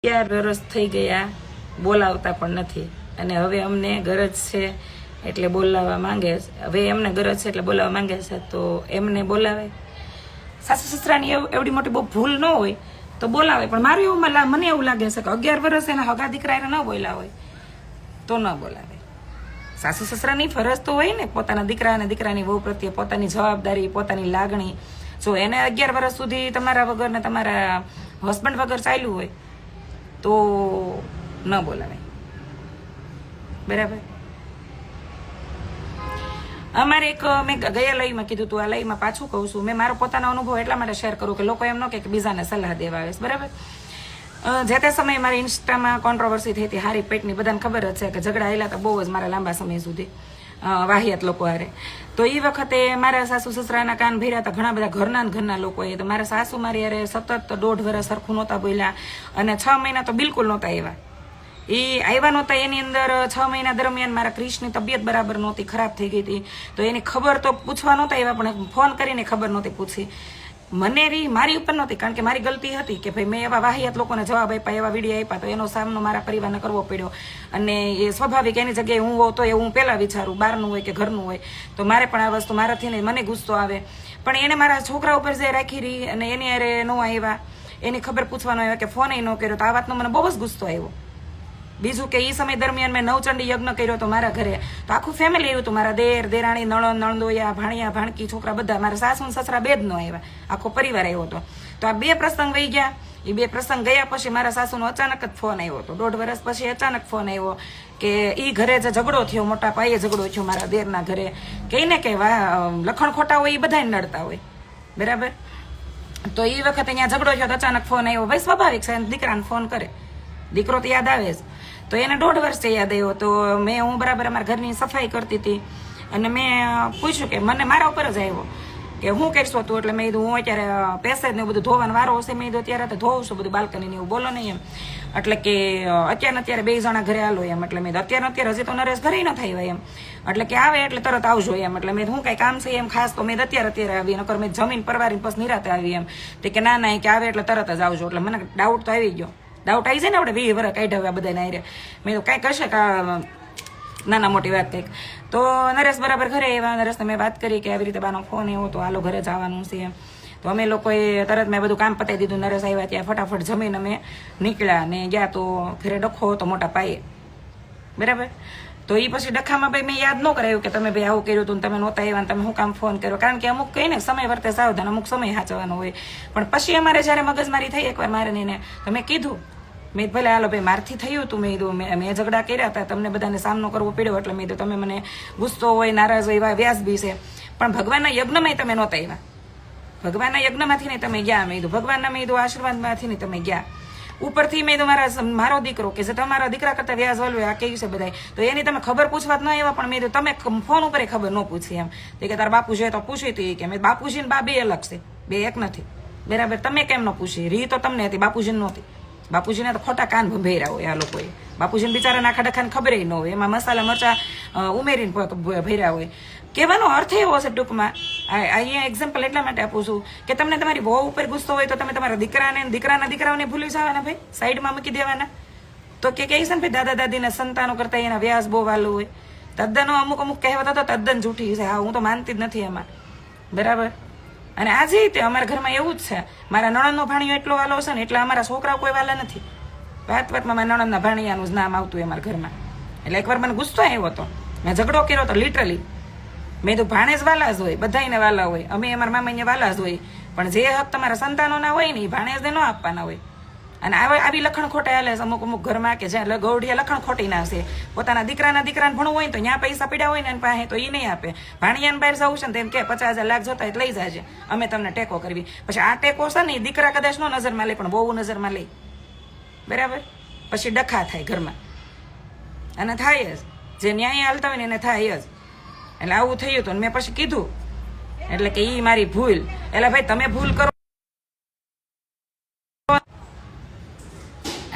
વર્ષ થઈ ગયા બોલાવતા પણ નથી અને હવે અમને ગરજ છે એટલે બોલાવવા માંગે છે. હવે એમને ગરજ છે એટલે બોલાવવા માંગે છે તો એમને બોલાવે. સાસુ સસરાની એવડી મોટી બહુ ભૂલ ન હોય તો બોલાવે, પણ મારું એવું મને એવું લાગે છે કે 11 વર્ષ એના હગા દીકરા એને ન બોલ્યા હોય તો ન બોલાવે. સાસુ સસરાની ફરજ તો હોય ને પોતાના દીકરા અને દીકરાની વહુ પ્રત્યે પોતાની જવાબદારી, પોતાની લાગણી. જો એને 11 વર્ષ સુધી તમારા વગર ને તમારા હસબન્ડ વગર ચાલ્યું હોય તો ન બોલાવે, બરાબર. અમારે એક મેં ગયા લઈમાં કીધું તું, આ લઈમાં પાછું કહું છું. મેં મારો પોતાનો અનુભવ એટલા માટે શેર કરું કે લોકો એમ ન કે બીજાને સલાહ દેવા આવે, બરાબર. જે તે સમયે મારી ઇન્સ્ટામાં કોન્ટ્રોવર્સી થઈ હતી હારી પેટની, બધાને ખબર જ છે કે ઝઘડા આવેલા હતા બહુ જ મારા લાંબા સમય સુધી વાહિયાત લોકો હારે. તો એ વખતે મારા સાસુ સસરાના કાન ભર્યા હતા ઘણા બધા ઘરના લોકોએ. તો મારા સાસુ મારી યારે સતત 1.5 વર્ષ સરખું નહોતા બોલ્યા અને 6 મહિના તો બિલકુલ નહોતા આવ્યા. એ આવ્યા નહોતા એની અંદર 6 મહિના દરમિયાન મારા ક્રિશની તબિયત બરાબર નહોતી, ખરાબ થઈ ગઈ હતી. તો એની ખબર તો પૂછવા નહોતા આવ્યા, પણ ફોન કરીને ખબર નહોતી પૂછી. મને મારી ઉપર નહોતી, કારણ કે મારી ગલતી હતી કે ભાઈ મેં એવા વાહિયાત લોકોને જવાબ આપ્યા, એવા વિડીયો આપ્યા, તો એનો સામનો મારા પરિવારને કરવો પડ્યો. અને એ સ્વાભાવિક, એની જગ્યાએ હું હોઉં તો હું પહેલાં વિચારું, બહારનું હોય કે ઘરનું હોય તો મારે પણ આ વસ્તુ મારાથી ને મને ગુસ્સો આવે. પણ એને મારા છોકરા ઉપર જે રાખી રહી અને એની અરે ન આવ્યા, એની ખબર પૂછવાનો આવ્યા કે ફોન ન કર્યો, તો આ વાતનો મને બહુ જ ગુસ્સો આવ્યો. બીજું કે એ સમય દરમિયાન મેં નવચંડી યજ્ઞ કર્યો હતો મારા ઘરે, તો આખું ફેમિલી આવ્યું હતું. મારા દેર, દેરાણી, નણંદ, નણંદોયા, ભાણિયા, ભાણકી, છોકરા બધા, મારા સાસુ ને સસરા બે જ ન આવ્યા, આખો પરિવાર આવ્યો હતો. તો આ 2 પ્રસંગ વહી ગયા. એ 2 પ્રસંગ ગયા પછી મારા સાસુનો અચાનક જ ફોન આવ્યો હતો. 1.5 વર્ષ પછી અચાનક ફોન આવ્યો કે એ ઘરે જે ઝઘડો થયો, મોટા પાયે ઝઘડો થયો મારા દેરના ઘરે, કહીને કે લખણ ખોટા હોય એ બધાને નડતા હોય, બરાબર. તો એ વખતે અહીંયા ઝઘડો થયો તો અચાનક ફોન આવ્યો. ભાઈ સ્વાભાવિક છે, દીકરાને ફોન કરે, દીકરો તો યાદ આવે જ. તો એને 1.5 વર્ષે યાદ આવ્યો. તો હું બરાબર અમારા ઘરની સફાઈ કરતી હતી અને મેં પૂછ્યું કે મને મારા ઉપર જ આવ્યો કે હું કરશો તું. એટલે મેં કીધું હું અત્યારે પેસેજ ને બધું ધોવાનો વારો હશે, મેં કીધું અત્યારે તો ધોવું છું બધું બાલ્કની ને એવું, બોલો નહીં એમ. એટલે કે અત્યારે 2 જણા ઘરે આલો એમ. એટલે મેં અત્યારે હજી તો નરેશ ઘરે ન થાય એમ. એટલે કે આવે એટલે તરત આવજો એમ. એટલે મેં હું કઈ કામ છે એમ ખાસ, તો મેં અત્યારે આવી, નકર મેં જમીન પરવારીને પછી નિરાતે આવી એમ. તો કે ના કે આવે એટલે તરત જ આવજો. એટલે મને ડાઉટ તો આવી ગયો. ડાઉટ આવી જાય ને, આપણે 20 વર્ષ કાઢ્યા બધા નાયરે. મેં તો કાંઈક હશે નાના મોટી વાત કંઈક. તો નરેશ બરાબર ઘરે આવ્યા. નરેશને મેં વાત કરી કે આવી રીતે બાનો ફોન એવો, તો હાલો ઘરે જવાનું છે એમ. તો અમે લોકોએ તરત મેં બધું કામ પતાવી દીધું. નરેશ આવ્યા ત્યાં ફટાફટ જમીને અમે નીકળ્યા ને ગયા. તો ઘરે ડખો હતો મોટા પાયે, બરાબર. તો એ પછી ડખામાં ભાઈ મેં યાદ ન કરાયું કે તમે ભાઈ આવું કર્યું હતું, તમે નહોતા આવ્યા, તમે શું કામ ફોન કર્યો. કારણ કે અમુક કહીને સમય વર્તે સાવધાન, અમુક સમય સાચવવાનો હોય. પણ પછી અમારે જ્યારે મગજમારી થઈ એકવાર મારે ને તો મેં કીધું, મેં ભલે હાલો ભાઈ મારથી થયું હતું, મેં કીધું મેં ઝઘડા કર્યા હતા, તમને બધાને સામનો કરવો પડ્યો, એટલે મેં કીધું તમે મને ગુસ્સો હોય, નારાજ હોય, એવા વ્યાજબી છે. પણ ભગવાનના યજ્ઞમાં તમે નહોતા આવ્યા, ભગવાનના યજ્ઞમાંથી નહીં તમે ગયા. મેં કીધું ભગવાનના મેં કીધું આશીર્વાદમાંથી નહીં તમે ગયા. ઉપરથી મેં મારો દીકરો કે જે તમારા દીકરા કરતા વ્યાજ વાળો આ કેવું છે બધા, તો એની તમે ખબર પૂછવા જ ન આવ્યા. પણ મેં તમે ફોન ઉપર ખબર ન પૂછી એમ. તો કે તારા બાપુ છે તો પૂછી હતી કે મેં બાપુજી ને બા 2 અલગ છે, 2 એક નથી, બરાબર. તમે કેમ ન પૂછી? રી તો તમને હતી, બાપુજી નહોતી. બાપુજીને તો ખોટા કાન ભંભેર્યા હોય આ લોકોએ. બાપુજીને બિચારા આખા ડખાને ખબર ન હોય, એમાં મસાલા મરચા ઉમેરીને ભર્યા હોય. કહેવાનો અર્થ એવો છે ટૂંકમાં, અહીંયા એક્ઝામ્પલ એટલા માટે આપું છું કે તમને તમારી વહુ ઉપર ગુસ્સો હોય તો તમે તમારા દીકરાને, દીકરાના દીકરાઓને ભૂલી જવાના, ભાઈ સાઈડમાં મૂકી દેવાના. તો કે છે ને ભાઈ દાદા દાદીના સંતાનો કરતા એના વ્યાસ બહુ વાલું હોય. તદ્દન અમુક કહેવત હતો તદ્દન જૂઠી છે. હા, હું તો માનતી જ નથી એમાં, બરાબર. અને આજે તે અમારા ઘરમાં એવું જ છે. મારા નણંદનો ભાણિયો એટલો વાલો છે ને, એટલે અમારા છોકરાઓ કોઈ વાલા નથી. વાતમાં મારા નણંદના ભાણિયાનું જ નામ આવતું અમારા ઘરમાં. એટલે એકવાર મને ગુસ્સો આવ્યો હતો, મેં ઝઘડો કર્યો તો લિટરલી. મેં તો ભાણેજ વાલા જ હોય, બધાને વાલા હોય, અમે અમારા મામાને વાલા જ હોય. પણ જે હક તમારા સંતાનોના હોય ને એ ભાણેજને ન આપવાના હોય. અને આવી લખણ ખોટા હાલે છે અમુક ઘરમાં કે જ્યાં ગૌઢિયા લખણ ખોટી ના છે. પોતાના દીકરાને ભણવું હોય ને તો ત્યાં પૈસા પડ્યા હોય ને એની પાસે, તો એ નહીં આપે. ભાણિયાને બહાર જવું છે ને તેમ કે 50,000 લાખ જોતા હોય લઈ જાય, અમે તમને ટેકો કરવી. પછી આ ટેકો છે ને દીકરા કદાચ નો નજરમાં લે, પણ બહુ નજરમાં લે, બરાબર. પછી ડખા થાય ઘરમાં, અને થાય જ. જે ન્યાય હાલતા હોય ને એને થાય જ. એટલે આવું થયું હતું. મેં પછી કીધું, એટલે કે ઈ મારી ભૂલ. એટલે ભાઈ તમે ભૂલ કરો,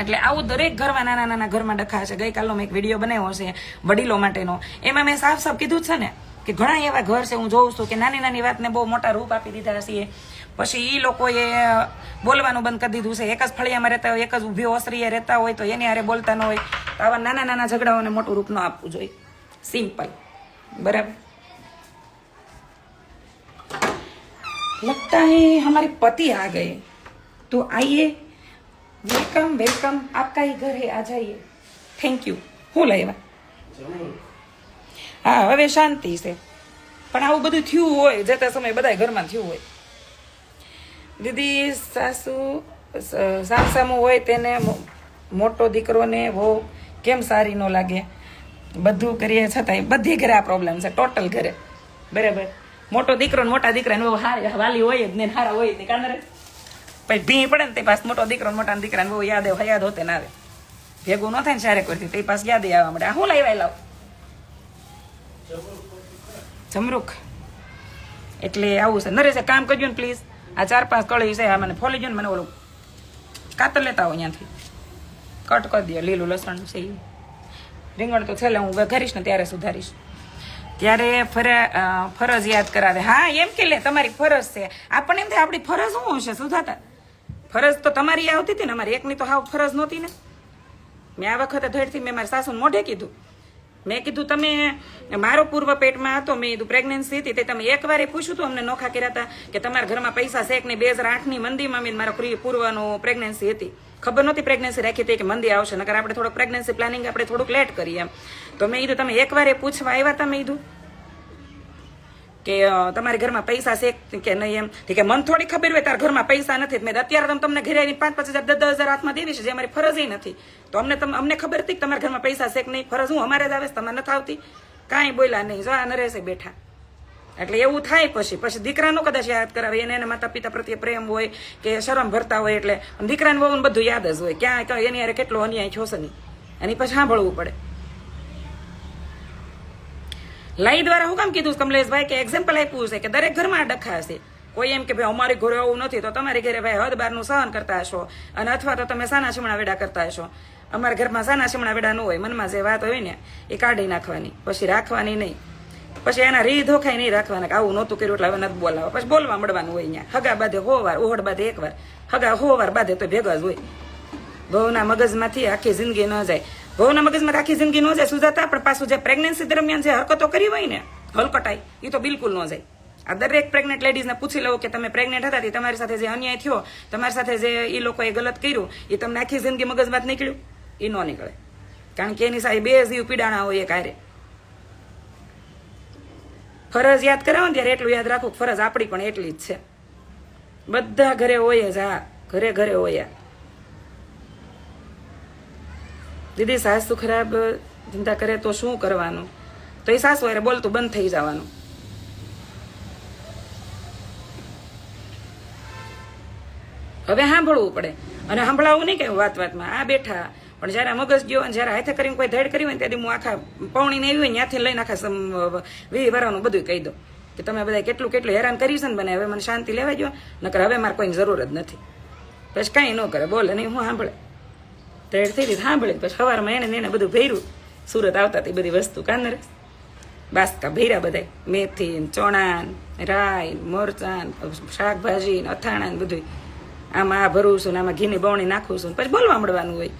એટલે આવું દરેક ઘરમાં નાના ઘરમાં ડખા છે. ગઈકાલનો મેં એક વિડીયો બનાવ્યો છે વડીલો માટેનો, એમાં મેં સાફ કીધું છે ને કે ઘણા એવા ઘર છે હું જોઉં છું કે નાની નાની વાતને બહુ મોટા રૂપ આપી દીધા છીએ. પછી એ લોકોએ બોલવાનું બંધ કરી દીધું છે. એક જ ફળિયામાં રહેતા હોય, એક જ ઊભી ઓસરીએ રહેતા હોય તો એની હારે બોલતા ન હોય. તો આવા નાના નાના ઝઘડાઓને મોટું રૂપ ન આપવું જોઈએ. સિમ્પલ. બરાબર. लगता है हमारे पति आ गए, तो आइए. वेलकम वेलकम, आपका ही घर है, आ जाइए. Thank you. હું લાવ્યા? હા, હવે શાંતિ છે. પણ આવું બધું થયું હોય, જતા સમયે બધા ઘરમાં થયું હોય. દીદી સાસુ સામસામું હોય તેને મોટો દીકરોને બહુ કેમ સારી ન લાગે? બધું કરીએ છતાંય બધી ઘરે આ પ્રોબ્લેમ છે, ટોટલ ઘરે. બરાબર. મોટો દીકરો ને મોટા દીકરાને બહુ વાલી હોય જ ને, હારા હોય જ ને. કાંદરે પછી ભી પડે ને તે પાસ મોટો દીકરો મોટા દીકરાને બહુ યાદ હોતે ના આવે. ભેગું ન થાય ને શારે કરતી તે પાસ યાદ આવવા મળે. હું લાવ્યા લાવ જમરૂખ. એટલે આવું છે. નરેશે કામ કરજો ને પ્લીઝ. આ 4-5 કળી છે, આ મને ફોલી જો ને. મને ઓલું કાતર લેતા હોય ત્યાંથી કટ કરી દો. લીલું લસણ છે, રીંગણ તો છેલ્લે હું વઘારીશ ને ત્યારે સુધારીશ. ત્યારે ફરજ યાદ કરાવે. હા, એમ કે લે તમારી ફરજ છે. આપણને એમ થાય આપણી ફરજ શું હશે સુધાતા? ફરજ તો તમારી આવતી હતી ને, અમારી એકની તો હાવ ફરજ નહોતી ને. મેં આ વખતે ધડથી મેં મારા સાસુને મોઢે કીધું. મેં કીધું તમે મારો પૂર્વ પેટમાં હતો, મેં કીધું પ્રેગ્નન્સી હતી તે તમે એકવાર પૂછ્યું હતું અમને નોખા કર્યા હતા કે તમારા ઘરમાં પૈસા છે કે નહીં? 2008ની મંદીમાં મેં મારા પૂર્વનું પ્રેગ્નન્સી હતી. ખબર નહોતી પ્રેગ્નન્સી રાખી હતી કે મંદી આવશે, નકર આપણે થોડુંક પ્રેગ્નન્સી પ્લાનિંગ આપણે થોડુંક લેટ કરીએ એમ. તો મેં કીધું તમે એકવાર પૂછવા આવ્યા હતા? મેં કીધું કે તમારી ઘરમાં પૈસા છે કે નહીં એમ. કે મને થોડી ખબર હોય તારા ઘરમાં પૈસા નથી. મેં અત્યારે તમને ઘરે આવીને 5-5 હજાર 10,000 હાથમાં દેવી છે, જે અમારી ફરજ નથી. તો અમને ખબર હતી કે તમારા ઘરમાં પૈસા છે કે નહીં? ફરજ હું અમારે જ આવે છે, તમારે નથી આવતી. કાંઈ બોલ્યા નહીં, જો આ નરેશે બેઠા. એટલે એવું થાય. પછી દીકરાનો કદાચ યાદ કરાવે, એને માતા પિતા પ્રત્યે પ્રેમ હોય કે શરમ ભરતા હોય, એટલે દીકરાને બહુ બધું યાદ જ હોય. ક્યાં એની યારે કેટલો અન્યાય થયો છે નહીં, એની પછી સાંભળવું પડે. લાઈ દ્વારા હું કામ કીધું કમલેશભાઈ કે એક્ઝામ્પલ આપ્યું છે કે દરેક ઘરમાં ડખા હશે. કોઈ એમ કે ભાઈ અમારી ઘરે આવું નથી, તો તમારી ઘરે ભાઈ હદ બારનું સહન કરતા હશો, અને અથવા તો તમે સાના શીમણા વેડા કરતા હશો. અમારા ઘરમાં સાના શીમણા વેડા ન હોય. મનમાં જે વાત હોય ને એ કાઢી નાખવાની, પછી રાખવાની નહીં. પછી એના રી ધોખાઈ નહીં રાખવાના કે આવું નહોતું કર્યું એટલે હવે નથી બોલાવો. પછી બોલવા મળવાનું હોય. અહીંયા હગા બાંધે 100 વાર, ઓહડ બાંધે 1 વાર, હગા 100 વાર બાંધે તો ભેગા જ હોય. બહુના મગજમાંથી આખી જિંદગી ન જાય. બહુના મગજમાં આખી જિંદગી ન જાય સુજાતા. પણ પાછું જે પ્રેગ્નન્સી દરમિયાન જે હરકતો કરી હોય ને હલકટાઈ, એ તો બિલકુલ ન જાય. આ દરેક પ્રેગ્નેન્ટ લેડીઝને પૂછી લઉં કે તમે પ્રેગ્નેન્ટ હતા તમારી સાથે જે અન્યાય થયો, તમારી સાથે જે એ લોકોએ ગલત કર્યું, એ તમને આખી જિંદગી મગજમાં નીકળ્યું? એ ન નીકળે. કારણ કે એની સાથે 2 જીવ પીડાણા હોય એક હારે. ફરજ યાદ કરાવો ને ત્યારે એટલું યાદ રાખવું, ફરજ આપણી પણ એટલી જ છે. બધા ઘરે હોય જ. હા, ઘરે ઘરે હોય. દીદી સાસુ ખરાબ ધંધા કરે તો શું કરવાનું? તો એ સાસુ અરે બોલતું બંધ થઈ જવાનું. હવે સાંભળવું પડે. અને સાંભળાવું નહીં કે વાતમાં આ બેઠા, પણ જયારે મગજ ગયો અને જયારે હાથે કરીને કોઈ ધડ કરી હોય ને ત્યારે હું આખા પૌણીને આવી હોય ત્યાંથી લઈને આખા વીવાનું બધું કહી દઉં કે તમે બધા કેટલું હેરાન કરી છે ને બને. હવે મને શાંતિ લેવા ગયો, નકર હવે મારે કોઈની જરૂર જ નથી. પછી કાંઈ ન કરે, બોલે નહીં. હું સાંભળે ધડ થઈ સાંભળે. પછી સવારમાં એને બધું ભર્યું. સુરત આવતા હતી બધી વસ્તુ કાંદરે બાસકા ભર્યા બધા, મેથી, ચણા, રાઈ, મરચાં, શાકભાજી, અથાણા ને બધું. આમાં આ ભરું છું ને આમાં ઘીની બવણી નાખું છું. પછી બોલવા મળવાનું હોય.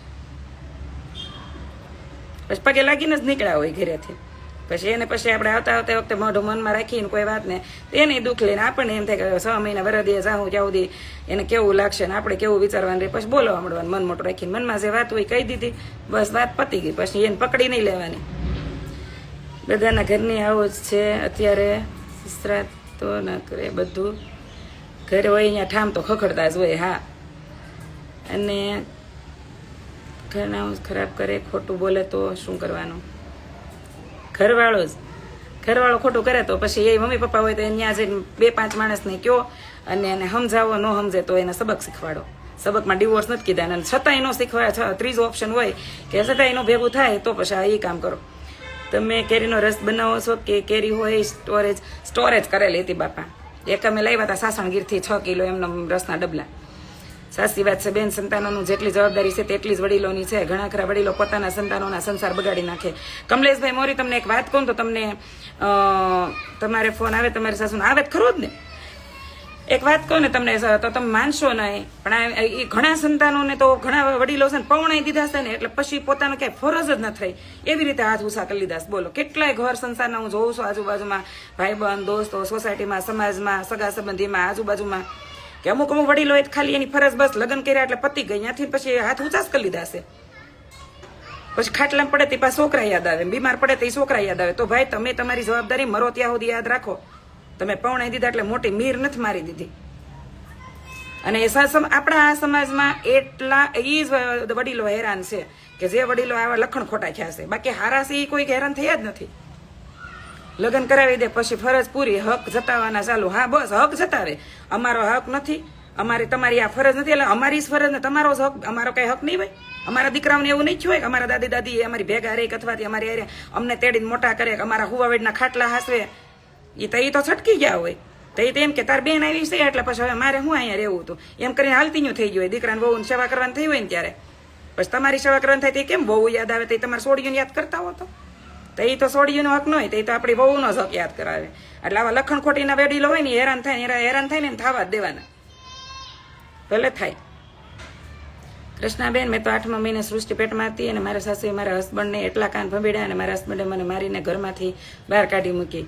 પછી પગે લાગીને જ નીકળ્યા હોય ઘરેથી. પછી એને પછી આપણે આવતા વખતે મોઢું મનમાં રાખીને કોઈ વાત ને એને દુઃખ લઈને આપણને એમ થાય કે 6 મહિના વરદીએ જાઉં ત્યાં સુધી એને કેવું લાગશે ને આપણે કેવું વિચારવાનું રહે. પછી બોલવા મળવાનું મન મોટું રાખીને. મનમાં જે વાત હોય કહી દીધી, બસ વાત પતી ગઈ. પછી એને પકડી નહીં લેવાની. બધાના ઘરની આવું જ છે અત્યારે. સસરા તો ન કરે, બધું ઘરે હોય અહીંયા ઠામ તો ખખડતા જ હોય. હા, અને ઘરના ખરાબ કરે, ખોટું બોલે તો શું કરવાનું? ઘરવાળો ખોટું કરે તો પછી એ મમ્મી પપ્પા હોય તો ત્યાં જઈને 2-5 માણસને કહો અને એને સમજાવો. ન સમજે તો એને સબક શીખવાડો. સબકમાં ડિવોર્સ નથી કીધા, અને છતાંય ન શીખવાડે. ત્રીજો ઓપ્શન હોય કે છતાંય એનું ભેગું થાય તો પછી આ એ કામ કરો. તમે કેરીનો રસ બનાવો છો કે કેરી હોય સ્ટોરેજ કરેલી હતી બાપા? એક અમે લાવ્યા હતા સાસણગીરથી 6 કિલો એમનો રસના ડબલા. સાચી વાત છે બેન, સંતાનોનું જેટલી જવાબદારી છે તેટલી જ વડીલોની છે. ઘણા ખરા વડીલો પોતાના સંતાનોના સંસાર બગાડી નાખે. કમલેશભાઈ મોરી, તમને એક વાત કહું તો તમને તમારે ફોન આવે, તમારી સાસુનો આવે ખરો જ ને. એક વાત કહું ને તમને તો તમે માનશો નહીં, પણ એ ઘણા સંતાનોને તો ઘણા વડીલો છે ને પૌણાઈ દીધા છે ને, એટલે પછી પોતાનો ક્યાંય ફરજ જ ન થઈ એવી રીતે હાથ ઉછા કરી લીધા. બોલો કેટલાય ઘર સંસારના હું જોઉં છું આજુબાજુમાં, ભાઈબંધ, દોસ્તો, સોસાયટીમાં, સમાજમાં, સગા સંબંધીમાં, આજુબાજુમાં, કે અમુક વડીલો ખાલી એની ફરજ બસ લગ્ન કર્યા એટલે પતી ગઈ, ત્યાંથી પછી હાથ ઊંચા જ કરી લીધા છે. પછી ખાટલામાં પડે તે પાછા છોકરા યાદ આવે, બીમાર પડે તે છોકરા યાદ આવે. તો ભાઈ તમે તમારી જવાબદારી મરો ત્યાં સુધી યાદ રાખો. તમે પૌણાઈ દીધા એટલે મોટી મીર નથી મારી દીધી. અને આપણા આ સમાજમાં એટલા એ જ વડીલો હેરાન છે કે જે વડીલો આવા લખણ ખોટા થયા છે. બાકી હારા છે એ કોઈ હેરાન થયા જ નથી. લગ્ન કરાવી દે પછી ફરજ પૂરી, હક જતાવવાના ચાલુ. હા બસ હક જતાવે, અમારો હક નથી, અમારી તમારી આ ફરજ નથી, એટલે અમારી જ ફરજ ને તમારો જ હક, અમારો કઈ હક નહીં હોય. અમારા દીકરાઓને એવું નહીં થયું હોય કે અમારા દાદી દાદી અમારી ભેગા રહે અથવાથી અમારી હારે અમને તેડીને મોટા કરે, અમારા હુવાવેડના ખાટલા હાસવે, એ તો છટકી ગયા હોય. તો એ એમ કે તાર બેન આવી છે એટલે પછી હવે મારે હું અહીંયા રહેવું હતું એમ કરીને હાલતીનું થઈ ગયું. દીકરાને બહુ સેવા કરવાની થઈ હોય ને ત્યારે પછી તમારી સેવા કરવાની થાય તે કેમ બહુ યાદ આવે? તો તમારે સોડિયું યાદ કરતા હો તો એ તો સોડિયુંનો હક ન હોય, તો એ તો આપણી બહુનો જ હક યાદ કરાવે. એટલે આવા લખણ ખોટીના વેડીલો હોય ને હેરાન થાય ને થવા જ દેવાના, ભલે થાય. કૃષ્ણાબેન, મેં તો 8મા મહિને સૃષ્ટિ પેટમાં હતી અને મારા સાસુએ મારા હસબન્ડને એટલા કાન ભંભીડ્યા અને મારા હસબન્ડે મને મારીને ઘરમાંથી બહાર કાઢી મૂકી.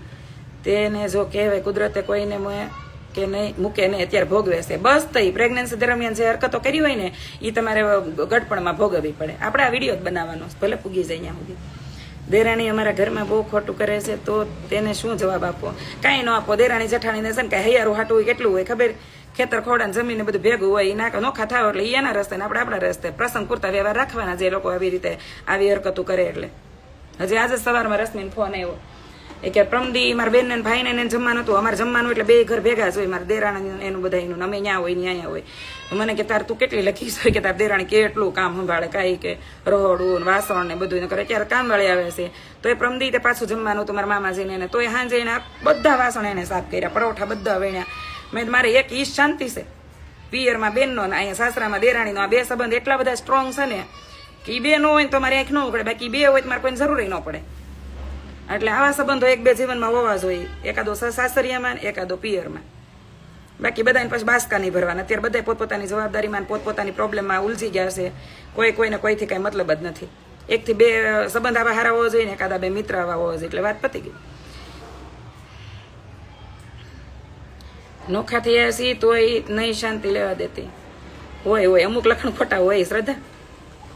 તેને જો કહેવાય કુદરતે કોઈને કે નહીં મૂકે નહીં, અત્યારે ભોગવે છે. બસ તઈ પ્રેગ્નન્સી દરમિયાન જે હરકતો કરી હોય ને એ તમારે ગડપણમાં ભોગવવી પડે. આપણે આ વિડીયો જ બનાવવાનો, ભલે પૂગી જાય ત્યાં સુધી. દેરાણી અમારા ઘરમાં બહુ ખોટું કરે છે તો તેને શું જવાબ આપવો? કાંઈ ન આપો. દેરાણી જેઠાણીને છે ને કાંઈ હૈયારું હાટું હોય કેટલું હોય ખબર? ખેતર ખોડા જમીન બધું ભેગું હોય, એ નોખા થાવ એટલે એના રસ્તે ને આપણે આપણા રસ્તે. પ્રસંગ પૂરતા વ્યવહાર રાખવાના જે લોકો આવી રીતે આવી હરકતું કરે. એટલે હજી આજે સવારમાં રશ્મિને ફોન આવ્યો એ કે પ્રમદી મારા બેન ને ભાઈ ને જમવાનું હતું. અમારે જમવાનું એટલે બે ઘર ભેગા જ હોય, મારા દેરાણી એનું બધા એનું, અમે ત્યાં હોય ને અહીંયા હોય. મને કે તાર તું કેટલી લખીશ હોય કે તાર દેરાણી કેટલું કામ સંભાળે, કાંઈ કે રહોડું વાસણ ને બધું કરે. અત્યારે કામ વાળી આવે છે તો એ પ્રમદી તે પાછું જમવાનું હતું મારા મામાજીને એને, તો એ સાંજે એને બધા વાસણ એને સાફ કર્યા, પરોઠા બધા વણ્યા. મેં મારે એક ઈ શાંતિ છે પિયરમાં બેનનો ને અહીંયા સાસરામાં દેરાણીનો. આ બે સંબંધ એટલા બધા સ્ટ્રોંગ છે ને કે એ બે ન હોય તો મારે આંખ ન ઉકળે, બાકી બે હોય તો મારે કોઈને જરૂર ન પડે. એટલે આવા સંબંધો એક બે જીવનમાં હોવા જોઈએ, એકાદો સાસરિયામાં એકાદો પિયરમાં. બાકી બધાને પછી બાસકા નહીં ભરવાના. અત્યારે બધા પોતપોતાની જવાબદારીમાં પોતપોતાની પ્રોબ્લેમમાં ઉલઝી ગયા છે. કોઈને કોઈથી કાંઈ મતલબ જ નથી. એકથી બે સંબંધ આવા હારા હોવો જોઈએ ને એકાદા બે મિત્ર આવા હોવા જોઈએ, એટલે વાત પતી ગઈ. નોખા થયા છીએ તોય નહીં શાંતિ લેવા દેતી હોય અમુક લખણ ખોટા હોય શ્રદ્ધા.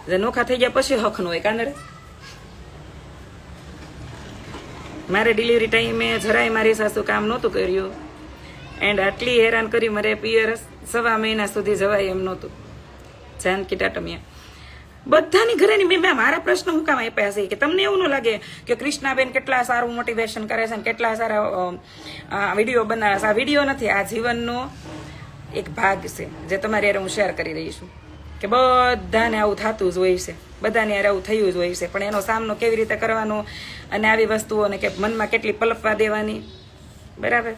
જે નોખા થઈ ગયા પછી હક નો હોય કાંદડે. મારે ડિલિવરી ટાઈમે જરાય મારી સાસુ કામ નહોતું કર્યું એન્ડ આટલી હેરાન કરી મારે પિયર 1.5 મહિના સુધી જવાય એમ નહોતું. જાનકી ટાટમિયા બધાની ઘરેની મેં મારા પ્રશ્ન હું કામ આપ્યા છે કે તમને એવું ન લાગે કે કૃષ્ણાબેન કેટલા સારું મોટિવેશન કરે છે ને કેટલા સારા વિડીયો બનાવે છે? આ વિડીયો નથી, આ જીવનનો એક ભાગ છે જે તમારી યાર હું શેર કરી રહી છું કે બધાને આવું થતું જ હોય છે, બધાને યાર આવું થયું જ હોય છે. પણ એનો સામનો કેવી રીતે કરવાનો અને આવી વસ્તુઓને કે મનમાં કેટલી પલપવા દેવાની, બરાબર?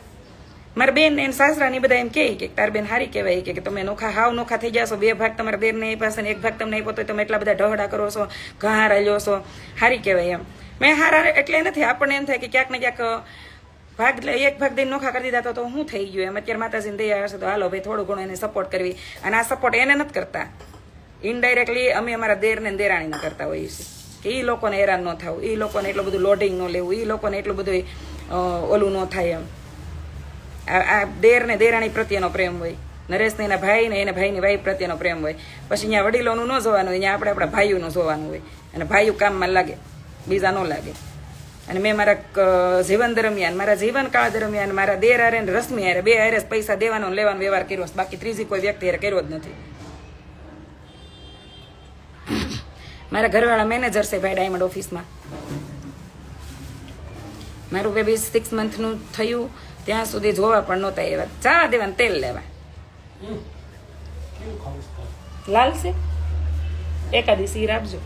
મારા બેન એને સાસરાની બધા એમ કહે કે તાર બેન હારી કહેવાય કે તમે હાવ નોખા થઈ ગયા છો. 2 ભાગ તમારા બેનને આપ્યા છે ને 1 ભાગ તમને આપ્યો તો તમે એટલા બધા ઢહડા કરો છો, ઘારા લ્યો છો, હારી કહેવાય એમ. મેં હારા એટલે નથી, આપણને એમ થાય કે ક્યાંક ને ક્યાંક ભાગ 1 ભાગ દઈને નોખા કરી દીધા તો હું થઈ ગયું એમ. અત્યારે માતાજીને દયા હશે તો હાલો ભાઈ થોડું ઘણું એને સપોર્ટ કરવી. અને આ સપોર્ટ એને નથી કરતા, ઇનડાયરેક્ટલી અમે અમારા દેરને દેરાણીને કરતા હોઈએ છીએ કે એ લોકોને હેરાન ન થવું, એ લોકોને એટલું બધું લોડિંગ ન લેવું, એ લોકોને એટલું બધું ઓલું ન થાય એમ. આ દેર ને દેરાણી પ્રત્યેનો પ્રેમ હોય, નરેશને એના ભાઈ ને એને ભાઈની વાઈફ પ્રત્યેનો પ્રેમ હોય. પછી અહીંયા વડીલોનું ન જોવાનું હોય, અહીંયા આપણે આપણા ભાઈઓનું જોવાનું હોય. અને ભાઈઓ કામમાં લાગે, બીજા ન લાગે. અને મેં મારા જીવન દરમિયાન, મારા જીવનકાળ દરમિયાન મારા દેર હારે ને રશ્મિ હારે 2 હારે પૈસા દેવાનો લેવાનો વ્યવહાર કર્યો, બાકી ત્રીજી કોઈ વ્યક્તિ હારે કર્યો જ નથી. મારા ઘરવાળા મેનેજર છે ભાઈ ડાયમંડ ઓફિસમાં. મારું બેબી 6 મંથનું થયું ત્યાં સુધી જોવા પણ નહોતા એવા. ચા દેવાનું તેલ લેવા લાલ છે એકાદી સીર આપજો.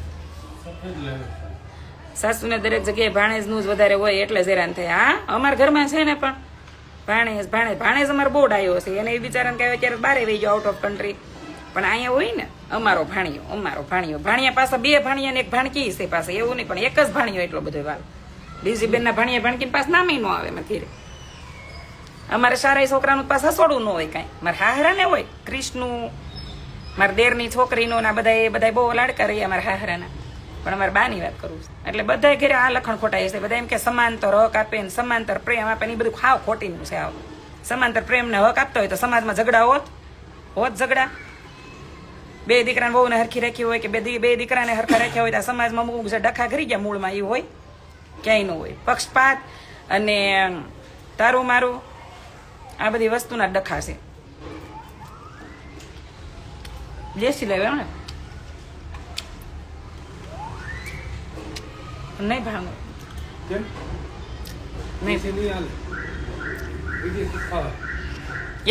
સાસુને દરેક જગ્યાએ ભાણેજનું જ વધારે હોય એટલે જ હેરાન થાય. હા અમારા ઘરમાં છે ને પણ ભાણેજ અમારે બહુ ડાયો છે. એને એ બિચારાને કહેવાય ક્યારે બારે વહી ગયો આઉટ ઓફ કન્ટ્રી પણ અહીંયા હોય ને અમારો ભાણિયો ભાણિયા પાસે 2 ભાણિયા ને 1 ભાણકી છે પાસે, એવું નહીં, પણ એક જ ભાણિયો એટલો બધો વાલ. બીજી બેનના ભાણિયા ભાણકી પાસે નામે ન આવે એમાં ઘીરે. અમારે સારા છોકરાનું પાસે હસોડું ન હોય કાંઈ. મારા હાહરા ને હોય કૃષ્ણનું, મારા દેરની છોકરીનું ના બધા બહુ લાડકા રહીએ અમારા હાહરાના. પણ અમારે બાની વાત કરું છું. એટલે બધા ઘરે આ લખણ ખોટાય છે. બધા એમ કે સમાંતર હક આપે ને સમાંતર પ્રેમ આપે ને એ બધું ખાવ ખોટીનું છે. આવ સમાંતર પ્રેમને હક આપતો હોય તો સમાજમાં ઝઘડા હોત ઝઘડા. 2 દીકરાને બહુને હરખી રાખી હોય કે 2 દીકરાને હરખા રાખ્યા હોય તો સમાજમાં અમુક ડખા કરી ગયા મૂળમાં એ હોય, ક્યાંય ન હોય. પક્ષપાત અને તારું મારું આ બધી વસ્તુના ડખા છે. દેશી લેવા ને નહીં ભાંગો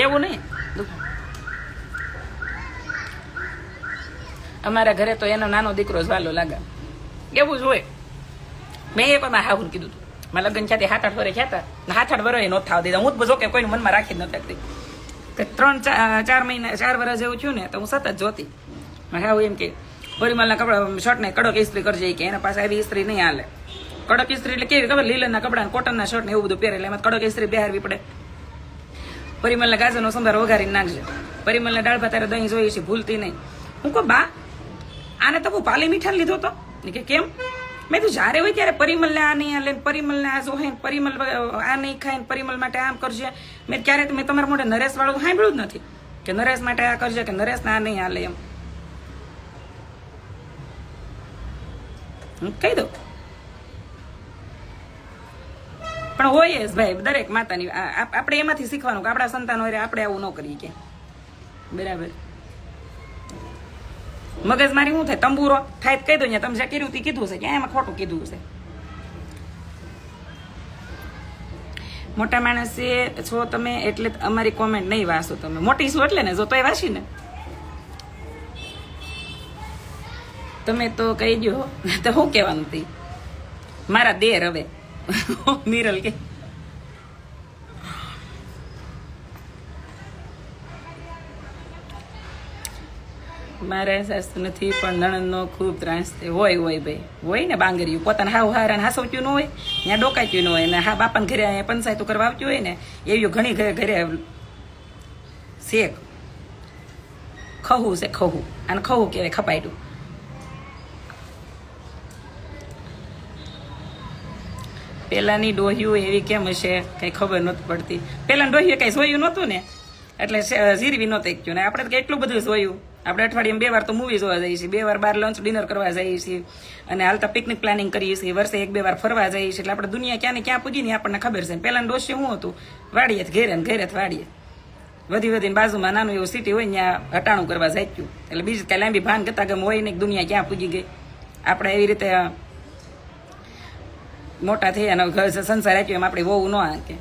એવું નહીં. અમારા ઘરે તો એનો નાનો દીકરો જ વાલો લાગે એવું જ હોય. મેં એ પણ હાહુને કીધું હતું. મારા લગ્ન થયા 7-8 વર્ષ થયા હતા. 7-8 વર્ષ નો થવા દીધા. હું જ જો કે કોઈને મનમાં રાખી જ નથી શકતી. 3-4 મહિના 4 વર્ષ જેવું થયું ને તો હું સતત જોતી. હાવ એમ કે પરિમલના કપડા શર્ટ ને કડક ઇસ્ત્રી કરજે કે એના પાસે આવી ઇસ્ત્રી નહીં હાલે. કડક ઇસ્ત્રી એટલે કેવી ખબર, લીલનના કપડા કોટનના શર્ટ ને એવું બધું પહેરે એટલે એમાં કડક ઇસ્ત્રી બેહારવી પડે. પરિમલના ગાજરનો સંભાર વઘારીને નાખજે. પરિમલના દાળ ભાત દહીં જોઈએ છે ભૂલતી નહીં. હું કહું બા આને તો હું પાલી મીઠા લીધો તો કે કેમ? મેં તું જ્યારે હોય ત્યારે પરિમલને આ નહીં હાલે, પરિમલને આ જોહે, પરિમલ આ નહીં ખાય, પરિમલ માટે આમ કરજે. મેં ક્યારે મેં તમારા મોઢે નરેશ વાળું સાંભળ્યું જ નથી કે નરેશ માટે આ કરજે કે નરેશને આ નહીં હાલે એમ. કહી દઉં પણ હોય જ ભાઈ દરેક માતાની. આપણે એમાંથી શીખવાનું કે આપણા સંતાનો આપણે આવું ન કરીએ કે બરાબર. મગજ મારી શું થાય, તંબુરો થાય કહી દો. તમે જે કર્યું તે કીધું છે કે એમાં ખોટું કીધું છે. મોટા માણસે છો તમે એટલે અમારી કોમેન્ટ નહીં વાંચો તમે. મોટી શું એટલે ને જો તોય વાંચી ને તમે તો કહી દો તો શું કહેવાનું હતી. મારા દેર હવે નિરલ કે મારે સાસુ નથી પણ નણંદનો ખૂબ ત્રાસ છે. હોય ભાઈ હોય ને બાંગર્યું પોતાને હાવ હારાને હાસવતું ન હોય, ત્યાં ડોકાચ્યું ન હોય ને હા બાપાને ઘરે અહીંયા પંચાયતો કરવા આવતું હોય ને એવી ઘણી ઘરે શેક ખહું છે ખહું. અને ખહું કહેવાય ખપાયટું. પેલાની ડોહીઓ એવી કેમ હશે કઈ ખબર નહોતી પડતી. પેલા ડોહીઓ કઈ જોયું નહોતું ને એટલે જીરવી નહોતી ને. આપણે તો એટલું બધું જોયું. આપણે અઠવાડિયામાં 2 વાર તો મૂવી જોવા જઈએ છીએ, 2 વાર બહાર લંચ ડિનર કરવા જઈએ છીએ અને હાલતા પિકનિક પ્લાનિંગ કરીએ છીએ. વર્ષે 1-2 વાર ફરવા જઈએ છીએ. એટલે આપણે દુનિયા ક્યાં ને ક્યાં પૂગી ને આપણને ખબર છે. પેલા ડોશી શું હતું, વાડીએ ઘેરે ઘેરે વાડીએ વધીને બાજુમાં નાનું એવું સિટી હોય ત્યાં હટાણું કરવા જાચ્યું. એટલે બીજી કઈ લાંબી ભાન ગતા ગમ હોય ને દુનિયા ક્યાં પૂગી ગઈ. આપણે એવી રીતે મોટા થયા અને સંસાર આપ્યો એમ આપણે વહુ ન આંકે.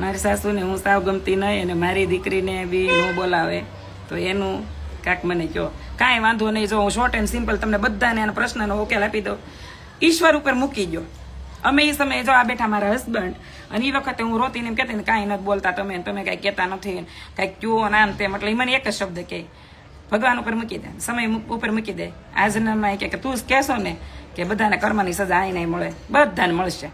મારી સાસુને હું સાવ ગમતી નહીં અને મારી દીકરીને બી ન બોલાવે તો એનું કાંક મને કહો. કાંઈ વાંધો નહીં. જો હું શોર્ટ એન્ડ સિમ્પલ તમને બધાને આના પ્રશ્નનો ઉકેલ આપી દઉં. ઈશ્વર ઉપર મૂકી દો. અમે એ સમયે જો આ બેઠા મારા હસબન્ડ અને એ વખતે હું રોતીને એમ કહેતી ને કાંઈ નથી બોલતા તમે કાંઈ કહેતા નથી કાંઈક ક્યું આમ તેમ. એટલે એ મને એક જ શબ્દ કહે ભગવાન ઉપર મૂકી દે, સમય ઉપર મૂકી દે. આ જન્મમાં કે તું જ કહેશો ને કે બધાને કર્મની સજા અહીં નહીં મળે, બધાને મળશે.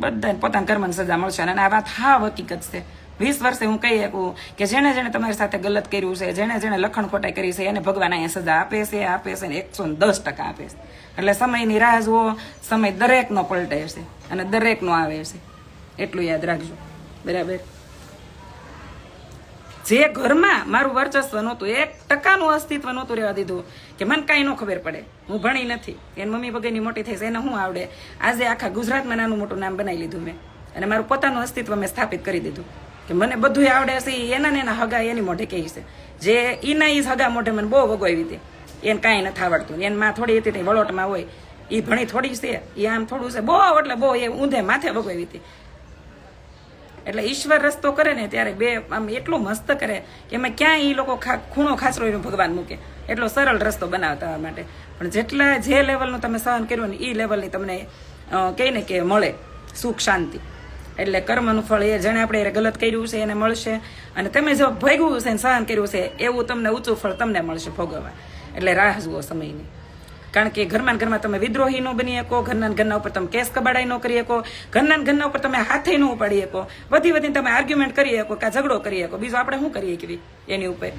બધાને પોતાના કર્મની સજા મળશે. અને આ વાત હાવ હકીકત છે. 20 વર્ષે હું કહી શકું કે જેણે તમારી સાથે ગલત કર્યું છે, જેણે લખણ ખોટાઈ કરી છે એને ભગવાન અહીંયા સજા આપે છે ને 110% આપે છે. એટલે સમયની રાહ જુઓ. સમય દરેકનો પલટે છે અને દરેકનો આવે છે. એટલું યાદ રાખજો બરાબર. જે ઘરમાં મારું વર્ચસ્વ નહોતું, 1% અસ્તિત્વ નહોતું રહેવા દીધું કે મને કાંઈ ન ખબર પડે, હું ભણી નથી, એની મમ્મી વગરની મોટી થઈ છે એને શું આવડે. આજે આખા ગુજરાતમાં નાનું મોટું નામ બનાવી લીધું મેં અને મારું પોતાનું અસ્તિત્વ મેં સ્થાપિત કરી દીધું કે મને બધું આવડે છે. એના ને એના હગા એની મોઢે કહે છે. જે એના એ હગા મોઢે મને બહુ વગોવી હતી. એને કાંઈ નથી આવડતું. એની માં થોડી હતી વલોટમાં હોય, એ ભણી થોડી છે, એ આમ થોડું છે, બહુ એટલે બહુ એ ઊંધે માથે વગોવી હતી. એટલે ઈશ્વર રસ્તો કરે ને ત્યારે બે આમ એટલું મસ્ત કરે કે એમાં ક્યાં એ લોકો ખૂણો ખાસરો એનો ભગવાન મૂકે. એટલો સરળ રસ્તો બનાવતા માટે. પણ જેટલા જે લેવલનું તમે સહન કર્યું ને એ લેવલની તમને કહીને કે મળે સુખ શાંતિ. એટલે કર્મનું ફળ એ જેણે આપણે ગલત કર્યું છે એને મળશે, અને તમે જો ભોગવ્યું છે ને સહન કર્યું છે એવું તમને ઊંચું ફળ તમને મળશે ભોગવવા. એટલે રાહ જુઓ સમયની. કારણ કે ઘરમાં તમે વિદ્રોહી ન બની શકો, ઘરના ઉપર તમે કેસ કબાડાઈ ન કરી શકો, ઘરના ઉપર તમે હાથે ન ઉપાડી શકો, વધીને તમે આર્ગ્યુમેન્ટ કરી શકો કે ઝઘડો કરી શકો. બીજું આપણે શું કરીએ કે એની ઉપર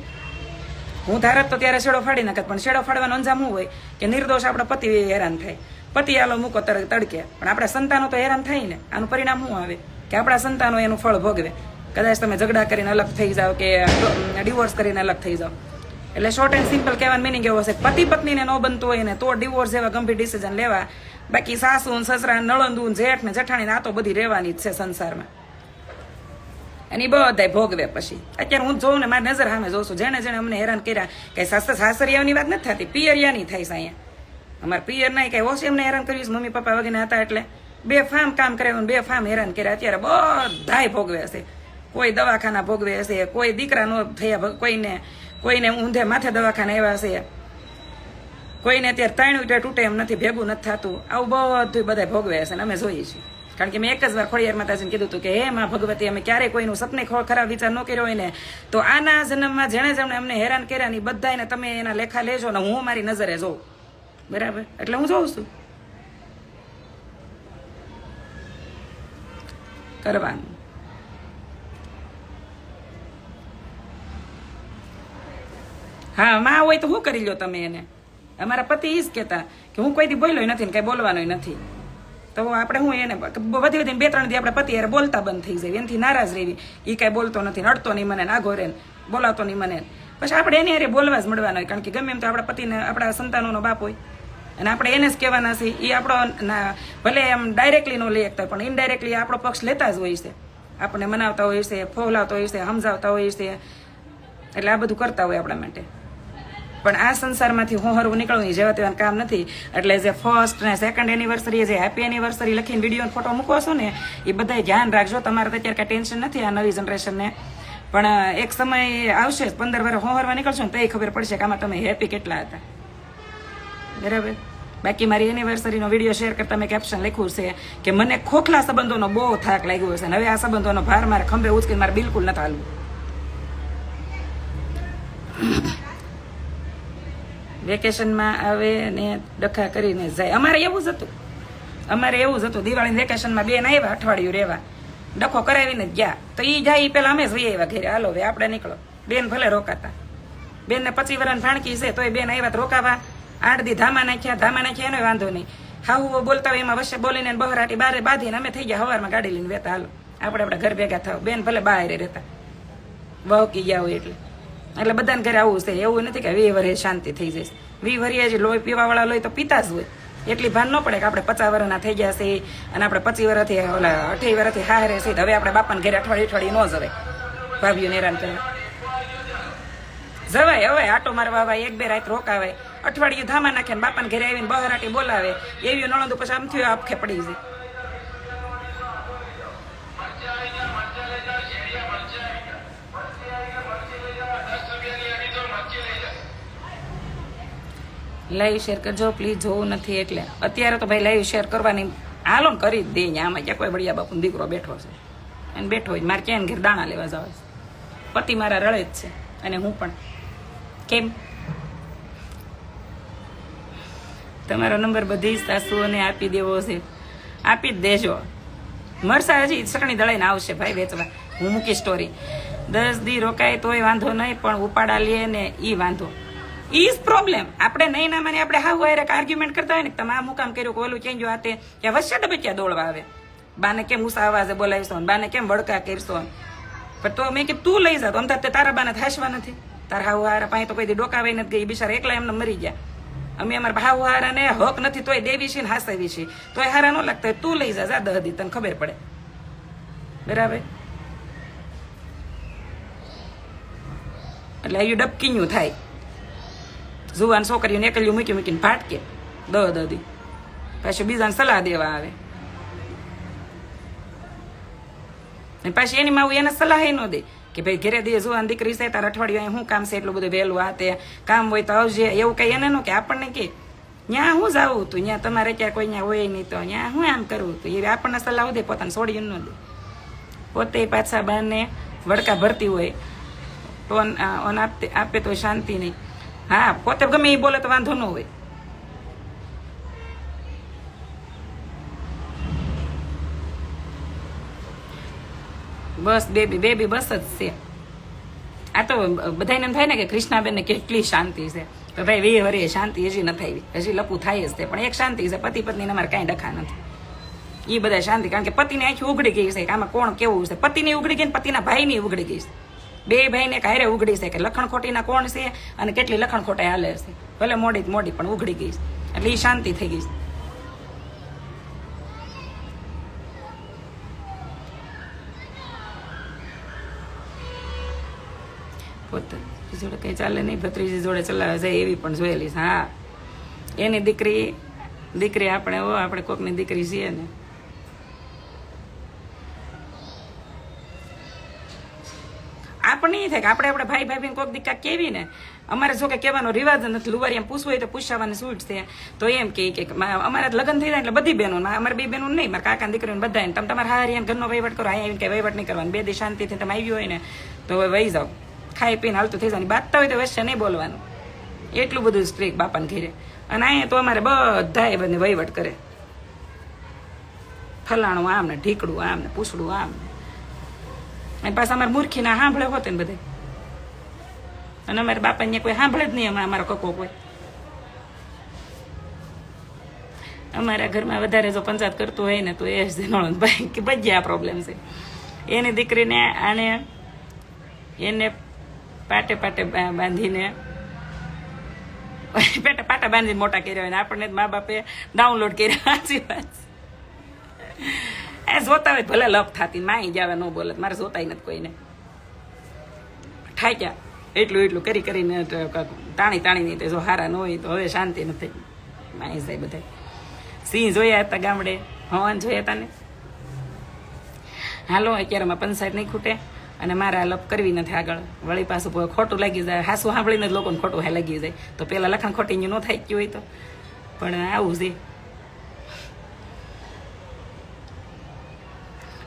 હું ધારત તો ત્યારે શેડો ફાડી નાખત, પણ શેડો ફાડવાનો અંજામ શું હોય કે નિર્દોષ આપણા પતિ હેરાન થાય, પતિ આલો મૂકો તડકે, પણ આપણા સંતાનો તો હેરાન થાય ને. આનું પરિણામ શું આવે કે આપણા સંતાનો એનું ફળ ભોગવે. કદાચ તમે ઝઘડા કરીને અલગ થઈ જાઓ કે ડિવોર્સ કરીને અલગ થઈ જાઓ. એટલે શોર્ટ એન્ડ સિમ્પલ કહેવાનો મિનિંગ એવો છે, પતિ પત્નીને ન બનતું હોય ને તો ડિવોર્સ જેવા ગંભીર ડિસિઝન લેવા. બાકી સાસુ સસરા નળંદુ જેઠ ને જેઠાણી આ તો બધી રહેવાની જ છે સંસારમાં, અને એ બધા ભોગવે. પછી અત્યારે હું જોઉં ને મારી નજર સામે જોઉં છું, જેણે અમને હેરાન કર્યા, કઈ સાસરિયાની વાત નથી થતી, પિયરિયાની થાય છે અહીંયા. અમારા પિયર ના કઈ ઓછી એમને હેરાન કર્યું છે, મમ્મી પપ્પા વગેરે હતા એટલે બે ફામ કામ કરે, બે ફામ હેરાન કર્યા. અત્યારે બધાય ભોગવે છે. કોઈ દવાખાના ભોગવે છે, કોઈ દીકરા નો થયા, કોઈને ઊંધે માથે દવાખાના એવા છે, કોઈને અત્યારે ત્રણ વીટા તૂટે એમ નથી, ભેગું નથી થતું. આવું બધું બધા ભોગવે છે ને અમે જોઈએ છીએ. કારણ કે મેં એક જ વાર ખોડિયાર માતાજીને કીધું હતું કે હે માં ભગવતી, અમે ક્યારેય કોઈનું સપને ખરાબ વિચાર ન કર્યો હોય ને તો આના જન્મમાં જેણે અમને હેરાન કર્યા ની બધાને તમે એના લેખા લેજો ને હું મારી નજરે જોઉં. બરાબર? એટલે હું જોઉં છું કરવાનું. હા માં હોય તો શું કરી લો તમે એને. અમારા પતિ ઈ જ કહેતા કે હું કોઈ દી બોલ્યો નથી ને કઈ બોલવાનો નથી, તો આપણે હું એને વધી 2-3 દી આપણે પતિ યાર બોલતા બંધ થઈ જાય, એનાથી નારાજ રહેવી. એ કાંઈ બોલતો નથી, નડતો નહીં મને, નાગો રે બોલાવતો નહીં મને, પછી આપણે એની હારે બોલવા જ મળવાના હોય. કારણ કે ગમે એમ તો આપણા પતિને આપણા સંતાનોનો બાપ હોય, અને આપણે એને જ કહેવાના છે. એ આપણો ભલે એમ ડાયરેક્ટલી ન લઈ શકતા પણ ઇનડાયરેક્ટલી આપણો પક્ષ લેતા જ હોય છે, આપણને મનાવતા હોય છે, ફોલાવતા હોય છે, સમજાવતા હોય છે, એટલે આ બધું કરતા હોય આપણા માટે. પણ આ સંસારમાંથી હોહરવું નીકળવું જેવા તેવા કામ નથી. એટલે જે ફર્સ્ટ ને સેકન્ડ એનિવર્સરી, જે હેપી એનિવર્સરી લખીને વિડીયો ફોટો મૂકો છો ને એ બધા ધ્યાન રાખજો. તમારે તો અત્યારે કાંઈ ટેન્શન નથી આ નવી જનરેશનને, પણ એક સમય આવશે 15 વર્ષ હોહરવા નીકળશો ને તો એ ખબર પડશે કે આમાં તમે હેપી કેટલા હતા. બરાબર? બાકી મારી એનિવર્સરીનો વિડીયો શેર કરતા મેં કેપ્શન લખ્યું છે કે મને ખોખલા સંબંધોનો બહુ થાક લાગ્યો છે, હવે આ સંબંધોનો ભાર મારે ખંભે ઉચકીને મારે બિલકુલ નથી હાલવું. વેકેશનમાં આવે ને ડખા કરીને જાય. અમારે એવું જ હતું, દિવાળીના વેકેશનમાં બેન આવ્યા અઠવાડિયું રહેવા, ડખો કરાવીને જ ગયા. તો એ જાય એ પેલા અમે જ વહી આવ્યા ઘરે, હાલો હવે આપણે નીકળો. બેન ભલે રોકાતા, બેનને 25 વર્ષની ભાણકી છે તોય બેન આવ્યા તો રોકાવા. 8 દી ધામા નાખ્યા એનો વાંધો નહીં. હાહુ બોલતા હોય એમાં વચ્ચે બોલીને બહરાટી બારે બાંધીને અમે થઈ ગયા સવારમાં ગાડી લઈને વેતા, હાલો આપણે આપણા ઘર ભેગા થાવ. બેન ભલે બહાર રહેતા, વહકી ગયા હોય એટલે બધાને ઘરે આવું છે. એવું નથી કે 20 વર્ષે શાંતિ થઈ જશે. 20 વર્ષે જ લોહી પીવાવાળા લોહી તો પીતા જ હોય, એટલી ભાન ન પડે કે આપણે 50 વર્ષના થઈ ગયા છે અને આપણે 25 વર્ષથી ઓલા 28 વર્ષથી હારે છે, હવે આપણે બાપાને ઘરે અઠવાડિયે ન જવાય ભાભીઓને હેરાન કરવા. જવાય હવે આટો મારવા આવાય, 1-2 રાત રોકાવાય, અઠવાડિયું ધામા નાખે ને બાપાને ઘરે આવીને બહરાટી બોલાવે. એવી નણંદ પછી આમ થયું આપખે પડી જાય. લાઈવ શેર કરજો પ્લીઝ, જોવું નથી એટલે. અત્યારે તો ભાઈ લાઈવ શેર કરવાની હાલો ને કરી જ દે. આમાં ક્યાં કોઈ બળિયા બાપુનો દીકરો બેઠો છે અને બેઠો હોય મારે ક્યાં ઘેર દાણા લેવા જાવ છે. પતિ મારા રળે જ છે અને હું પણ. કેમ તમારો નંબર બધી સાસુઓને આપી દેવો છે? આપી જ દેજો. મરસા હજી ચટણી દળાઈને આવશે ભાઈ વેચવા. હું મૂકી સ્ટોરી. 10 દી રોકાય તોય વાંધો નહીં, પણ ઉપાડા લે ને ઈ વાંધો. ઈ જ પ્રોબ્લેમ. આપણે નહીં ના માને આપણે હાવ વાયરે આર્ગ્યુમેન્ટ કરતા હોય ને તમે આ મુકામ કર્યું કે ઓલું ચેન્જ આતે કે વચ્ચે ડબક્યા દોડવા આવે. બાને કેમ ઉષા અવાજે બોલાવીશો, બાને કેમ વડકા કરશો. પણ તો મેં કીધું તું લઈ જા. તો અમતા તારા બાને થાશવા નથી. તારા હાવ હારા પાસે તો કોઈ દી ડોકાવાઈ નથી ગઈ, બિચારા એકલા એમને મરી ગયા. અમે અમારા હાવ હારાને હક નથી તોય દેવી છે ને હાસાવી છે, તોય હારા ન લાગતા. તું લઈ જા 10 દી, તને ખબર પડે. બરાબર? એટલે અહીંયા ડબકીયું થાય. જુવાન છોકરીઓને એકલ્યું મૂકીને ફાટકે 10 દી, પાછી બીજાને સલાહ દેવા આવે. પાછી એની માવું એને સલાહ ન દે કે ભાઈ ઘરે દે જુવાન દીકરી છે, તાર અઠવાડિયું શું કામ છે, એટલું બધું વહેલું આ તે કામ હોય તો આવજે. એવું કઈ એને ન કે આપણને કે ત્યાં હું જવું હતું, ત્યાં તમારે ક્યાં કોઈ ત્યાં હોય નહીં તો ત્યાં હું આમ કરવું હતું. એ આપણને સલાહ દે, પોતાને છોડીને ન દે. પોતે પાછા બાને વડકા ભરતી હોય ટોન ઓન આપે તો શાંતિ નહીં. હા, પોતે ગમે એ બોલે તો વાંધો ન હોય. બસ બેબી બસ જ છે. આ તો બધાને એમ થાય ને કે કૃષ્ણાબેનને કેટલી શાંતિ છે, તો ભાઈ વી વરે શાંતિ હજી ન થઈ, હજી લપું થાય જ તે. પણ એક શાંતિ છે, પતિ પત્નીને અમારે કાંઈ ડખા નથી. એ બધા શાંતિ, કારણ કે પતિની આંખી ઉઘડી ગઈ છે કે આમાં કોણ કેવું છે. પતિની ઉઘડી ગઈ ને પતિના ભાઈની ઉઘડી ગઈ છે. બે ભાઈને કાયરે ઉઘડી છે કે લખણ ખોટીના કોણ છે અને કેટલી લખણ ખોટાઈ હાલે છે. ભલે મોડી પણ ઉઘડી ગઈ છે, એટલે એ શાંતિ થઈ ગઈ છે. પોતે જોડે કઈ ચાલે નહીં, ભત્રીજી જોડે ચલાવે જાય એવી પણ જોયેલી છે. હા, એની દીકરી આપણે કોકની દીકરી છીએ ને. આપણે નહીં થાય કે આપણે ભાઈ ભાભીને કોક દીકરા કેવી ને. અમારે જો કે કહેવાનો રિવાજ નથી. લુવારી એમ પૂછવું હોય તો પૂછવાની છૂટ છે. તો એમ કે અમારે લગ્ન થઈ જાય એટલે બધી બહેનો, અમારે બે બહેનો નહીં, મારા કાકા દીકરીને બધા તમે તમારા હારી ઘરનો વહીવટ કરો. અહીંયા આવીને કઈ વહીવટ નહીં કરવાનો. બે દી શાંતિથી તમે આવી હોય ને તો હવે વહી જાઓ, ખાઈ પીને હાલતું થઈ જવાની. બાતતા હોય તો વચ્ચે નહીં બોલવાનું. એટલું બધું સ્ટ્રીક બાપાને ઘીરે. અને અહીંયા તો અમારે બધા બધે વહીવટ કરે. ફલાણું આમ ને ઢીકડું આમ ને પૂછડું આમ ને. અને પાછા અમારે મૂર્ખીના સાંભળે હોતે ને બધે. અને અમારે બાપા અહીંયા કોઈ સાંભળે જ નહીં. અમારો કકો કોઈ અમારા ઘરમાં વધારે જો પંચાયત કરતું હોય ને તો એ જ નણંદભાઈ કે બધી આ પ્રોબ્લેમ છે. એની દીકરીને એને પાટે બાંધીને પાટા બાંધીને મોટા કર્યા હોય ને આપણને મા બાપે ડાઉનલોડ કર્યા. સાચી વાત. એ જોતા હોય ભલે લપ થતી, માઈ જાવે ન બોલે, મારે જોતાય નથી કોઈને. ઠાક્યા એટલું કરીને તાણીને તે જો હારા ન હોય તો હવે શાંતિ નથી. માઈ જાય બધા. સિંહ જોયા હતા ગામડે, હવાન જોયા હતા ને. હાલો અત્યારેમાં પંચાયત નહીં ખૂટે અને મારે આ લપ કરવી નથી આગળ. વળી પાછું ખોટું લાગી જાય. હાસું સાંભળીને જ લોકોને ખોટું લાગી જાય. તો પેલા લખણ ખોટી ન થાય ગયું હોય તો. પણ આવું છે.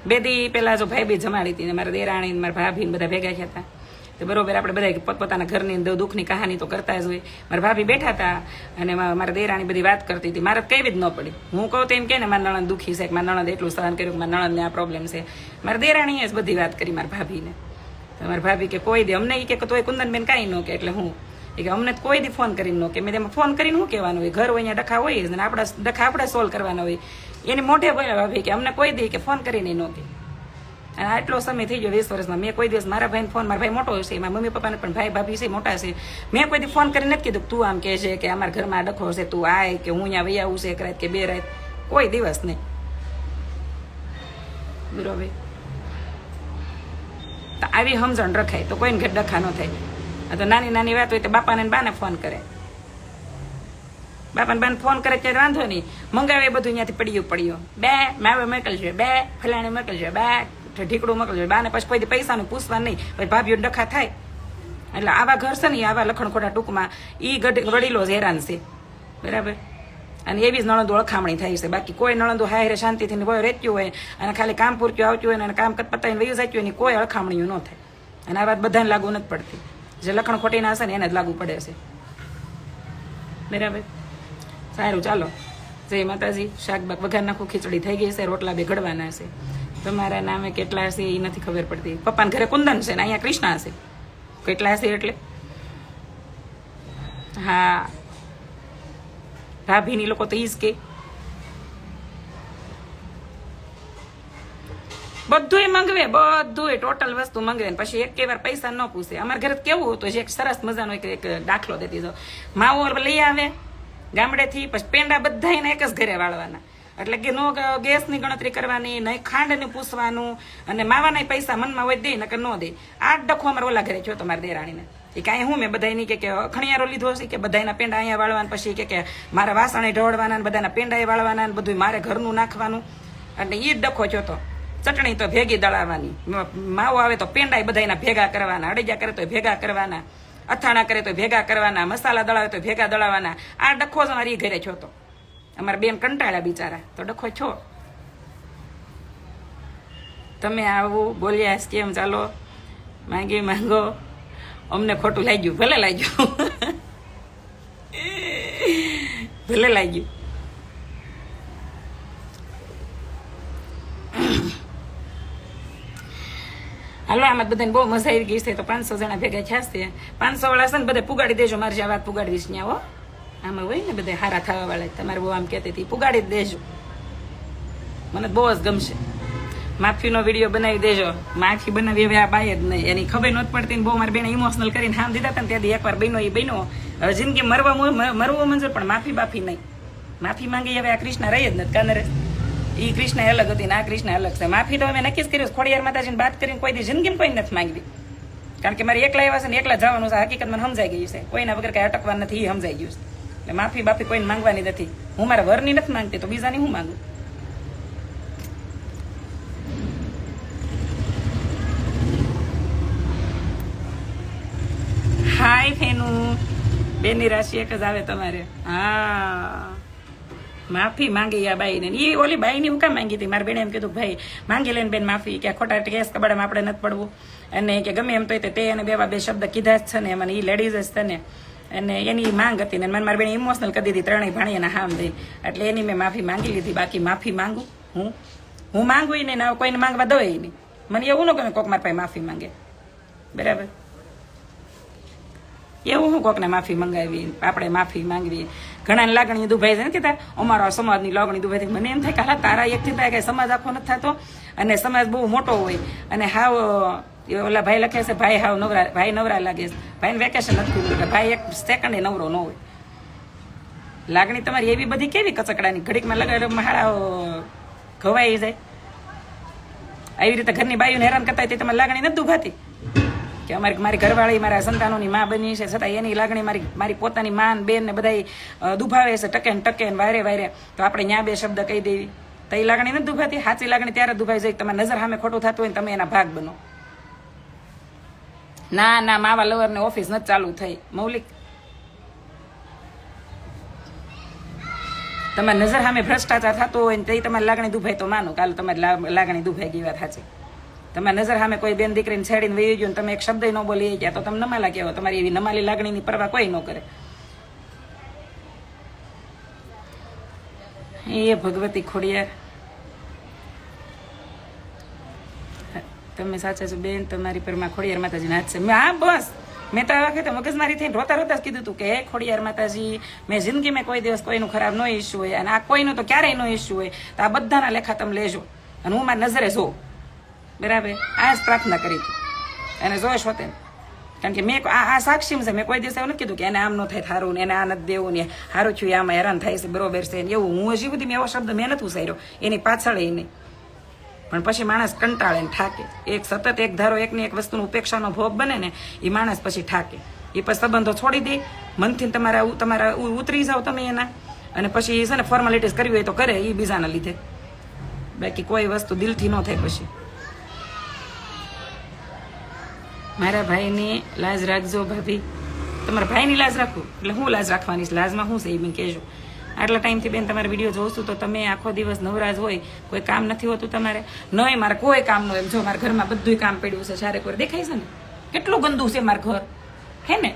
બે દી પેલા જો ભાઈ બી જમાડી હતી ને મારા દેરાણી મારા ભાભી ને બધા ભેગા થયા હતા. તો બરોબર આપણે બધા પોતપોતાના ઘરની દુઃખની કહાની તો કરતા જ હોય. મારા ભાભી બેઠા હતા અને મારા દેરાણી બધી વાત કરતી હતી. મારે કઈ જ ન પડી. હું કહું તો એમ કે ને મારા નણંદ દુઃખી છે, કે મારા નણંદ એટલું સહન કર્યું, કે મારા નણંદને આ પ્રોબ્લેમ છે. મારા દેરાણીએ જ બધી વાત કરી મારા ભાભીને. તો મારા ભાભી કે કોઈ દે અમને કે તોય કુંદનબેન કાંઈ ન કે. એટલે હું કે અમને કોઈ દી ફોન કરીને ન કે. મેં તેમાં ફોન કરીને શું કહેવાનું હોય? ઘર હોય અહીંયા ડખા હોય જ ને આપણા ડખા આપણે સોલ્વ કરવાના હોય. એની મોઢે બોલ્યા ભાભી કે અમને કોઈ દી કે ફોન કરીને ન કે. અને આટલો સમય થઈ ગયો 20 વર્ષમાં મેં કોઈ દિવસ મારા ભાઈને ફોન, મારા ભાઈ મોટો છે, મારા મમ્મી પપ્પાને પણ ભાઈ ભાભી છે મોટા છે, મેં કોઈ દી ફોન કરીને નથી કીધું તું આમ કહે છે કે અમારા ઘરમાં ડખો છે, તું આય કે હું અહીંયા વહી આવું છે એક રાત કે બે રાત. કોઈ દિવસ નહીં. બરોબર. તો આવી સમજણ રખાય તો કોઈને ઘર ડખા ન થાય. તો નાની નાની વાત હોય તો બાપાને બાને ફોન કરે. બાપાને બાને ફોન કરે ત્યારે વાંધો નહીં, મંગાવે બધું અહીંયાથી પડ્યું બે માવે મોકલજો, બે ફલાણે મોકલજો, બે ઢીકડું મોકલજો. બાને પછી કોઈ પૈસાનું પૂછવાનું નહીં. પછી ભાભીઓ ડખા થાય. એટલે આવા ઘર છે ને આવા લખણ ખોટા ટૂંકમાં ઈ વડીલો જ હેરાન છે. બરાબર. અને એવી જ નણંદો અળખામણી થાય છે. બાકી કોઈ નણંદો હારે શાંતિથી કોઈ રહેતું હોય અને ખાલી કામ પૂરતું આવતું હોય અને કામ પતાવીને વયું જતું હોય ને કોઈ અળખામણીઓ ન થાય. અને આ વાત બધાને લાગુ નથી પડતી. જે લખણ ખોટીના હશે ને એને જ લાગુ પડે છે. બરાબર. સારું, ચાલો. જય માતાજી. શાકબાક વઘાર નાખું, ખીચડી થઈ ગઈ છે, રોટલા બે ઘડવાના છે. તમારા નામે કેટલા હશે એ નથી ખબર પડતી. પપ્પાને ઘરે કુંદન છે ને અહીંયા કૃષ્ણા હશે. કેટલા હશે એટલે હા ભાભીની લોકો તો ઈ જ કે બધું મંગવે, બધું ટોટલ વસ્તુ મંગવે પછી એક વાર પૈસા ન પૂછે. અમારા ઘરે કેવું હતું, એક સરસ મજાનો એક દાખલો દેતી જો માવો લઈ આવે ગામડેથી, પછી પેંડા બધા એક જ ઘરે વાળવાના. એટલે કે નો ગેસની ગણતરી કરવાની, નહીં ખાંડને પૂછવાનું, અને માવાના પૈસા મનમાં હોય દે નકર ન દે. આ ડખો અમારે ઓલા ઘરે થયો તમારા દેરાણીને. એ કાંઈ હું મેં બધાની કે ખણિયારો લીધો હશે કે બધાના પેંડા અહીંયા વાળવાના, પછી કે મારા વાસણે ઢોળવાના, બધાના પેંડા વાળવાના, બધું મારે ઘરનું નાખવાનું. એટલે એ જ ડખો થયો તો. ચટણી તો ભેગી દળાવવાની, માવો આવે તો પેંડા બધાના ભેગા કરવાના, અડેજા કરે તો ભેગા કરવાના, અથાણા કરે તો ભેગા કરવાના, મસાલા દળાવે તો ભેગા દળાવવાના. આ ડખો જ અમારી ઘરે છો તો. અમારા બેન કંટાળ્યા બિચારા તો ડખો છો. તમે આવું બોલ્યા કેમ, ચાલો માંગી માંગો, અમને ખોટું લાગ્યું, ભલે લાગ્યું ભલે લાગ્યું. હાલો, આમાં બધાને બહુ મજા આવી ગઈ છે, તો 500 જણા ભેગા થયા છે. 500 વાળા છે ને બધા પુગાડી દેજો, મારે જે વાત પુગાડી દઈશ ત્યાં. હો, આમાં હોય ને બધા હારા થવા વાળા, તમારે બહુ આમ કહેતી હતી, પુગાડી જ દેજો, મને બહુ જ ગમશે. માફીનો વિડીયો બનાવી દેજો. માફી બનાવી હવે આ બાય જ નહીં, એની ખબર નહોતી પડતી ને બહુ મારી બેને ઇમોશનલ કરીને હામ દીધા હતા ને ત્યાંથી એકવાર બન્યો એ બન્યો. હવે જિંદગી મરવો મંજૂર, પણ માફી બાફી નહીં. માફી માંગી હવે આ કૃષ્ણ રહી જ નથી, કાનરે એ કૃષ્ણ અલગ હતી ને આ કૃષ્ણ અલગ છે. માફી તો અમે નક્કી જ કર્યું, ખોડિયાર માતાજીને વાત કરીને કોઈ દી જિંદગીમાં કોઈ નથી માંગવી, કારણ કે મારે એકલા એવા છે ને એકલા જવાનું છે. હકીકત મને સમજાઈ ગયું છે, કોઈના વગર કઈ અટકવા નથી, એ સમજાઈ ગયું છે. એટલે માફી બાફી કોઈને માંગવાની નથી. હું મારા વરની નથી માંગતી, તો બીજાની હું માંગુ? હાય ફેનું, બેનની રાશિ એક જ આવે તમારે. હા, માફી માંગી આ બાઈને. એ ઓલી બાઈની હું કામ માંગી હતી, મારી બેને એમ કીધું ભાઈ માંગી લઈને બેન માફી, કે ખોટા કેસ કબાડામાં આપણે નથી પડવું, અને કે ગમે એમ તો તે અને બે શબ્દ કીધા જ છે ને, મને એ લેડીઝ જ છે ને, અને એની માંગ હતી ને મને મારી બેને ઇમોશનલ કરી દીધી, ત્રણેય ભાણીયાના હામ દઈ, એટલે એની મેં માફી માંગી લીધી. બાકી માફી માંગું હું માંગુ નહીં, કોઈને માંગવા દો નહીં. મને એવું ન ગમે કોક મારા પાસે માફી માંગે, બરાબર? એવું હું કોકને માફી મંગાવી, આપણે માફી માંગવી. ઘણાની લાગણી દુભાઈ છે ને, કહેતા અમારા સમાજની લાગણી દુભાઈ થાય. મને એમ થાય કે હા, તારા એકથી થાય કે સમાજ આખો નથી થતો, અને સમાજ બહુ મોટો હોય, અને હાવ ઓલા ભાઈ લખે છે ભાઈ હાવ નવરા, ભાઈ નવરા લાગે છે, ભાઈને વેકેશન નથી ખુલ્લું, કે ભાઈ એક સેકન્ડ નવરો ન હોય. લાગણી તમારી એવી બધી કેવી કચકડાની, ઘડીકમાં લગાડ હાડા ઘવાઈ જાય. આવી રીતે ઘરની બાયુને હેરાન કરતા હોય, તમારી લાગણી નથી દુભાતી કે મારી ઘરવાળી મારા સંતાનોની માં બની છે, છતાં એની લાગણી મારી પોતાની માન બેન ને બધા દુભાવે છે, ટકે ને વારે વારે, તો આપણે ન્યા બે શબ્દ કહી દેવી, તો એ લાગણી નથી દુભાતી. સાચી લાગણી ત્યારે દુભાઈ જાય તમારી નજર સામે ખોટું થતું હોય ને તમે એના ભાગ બનો. ના માવા લવર ને ઓફિસ નથી ચાલુ થઈ, મૌલિક તમારી નજર સામે ભ્રષ્ટાચાર થતો હોય ને તે તમારી લાગણી દુભાઈ, તો માનો કાલે તમારી લાગણી દુભાઈ ગઈ, વાત સાચી. તમારી નજર સામે કોઈ બેન દીકરીને છેડીને વહી ગયું, તમે એક શબ્દ ન બોલી ગયા, તો તમે નમાલા કહેવો. તમારી એવી નમાલી લાગણીની પરવા કોઈ ન કરે. એ ભગવતી ખોડિયાર, તમે સાચા છો બેન, તમારી પરમાં ખોડિયાર માતાજીના હાથ છે. હા બસ, મેં તો આ વખતે મગજમારી થઈને રોતા જ કીધું હતું કે હે ખોડિયાર માતાજી, મેં જિંદગીમાં કોઈ દિવસ કોઈનું ખરાબ ન ઇસ્યુ હોય, અને આ કોઈનું તો ક્યારેય ન ઇસ્યુ હોય, તો આ બધાના લેખા તમે લેજો, અને હું મારી નજરે જોઉં, બરાબર? આ જ પ્રાર્થના કરી હતી, અને જોઈશ હોતે, કારણ કે મેં આ સાક્ષી છે. મેં કોઈ દિવસ એવું નથી કીધું કે એને આમ ન થાય સારું, ને એને આ નથી દેવું, ને સારું થયું આમાં હેરાન થાય છે, બરોબર છે, એવું હું હજી સુધી મેં એવો શબ્દ મેં નથી ઉસાર્યો એની પાછળ એ નહીં. પણ પછી માણસ કંટાળે ને ઠાકે, એક સતત એક ધારો એકની એક વસ્તુનો ઉપેક્ષાનો ભોગ બને ને, એ માણસ પછી ઠાકે. એ પછી સંબંધો છોડી દે, મનથી તમારા ઉતરી જાઓ તમે એના, અને પછી છે ને ફોર્માલિટીઝ કરવી હોય તો કરે, એ બીજાના લીધે. બાકી કોઈ વસ્તુ દિલથી ન થાય. પછી મારા ભાઈની લાજ રાખજો ભાભી. તમારા ભાઈની લાજ રાખવું એટલે હું લાજ રાખવાની છે? લાજમાં શું છે એ બેન કહેજો. આટલા ટાઈમથી બેન તમારા વિડીયો જોઉં છું, તો તમે આખો દિવસ નવરાજ હોય, કોઈ કામ નથી હોતું તમારે? નહીં, મારે કોઈ કામ ન હોય. જો મારા ઘરમાં બધું કામ પડ્યું છે, ચારે કોઈ દેખાય છે ને કેટલું ગંદુ છે મારું ઘર, હે ને?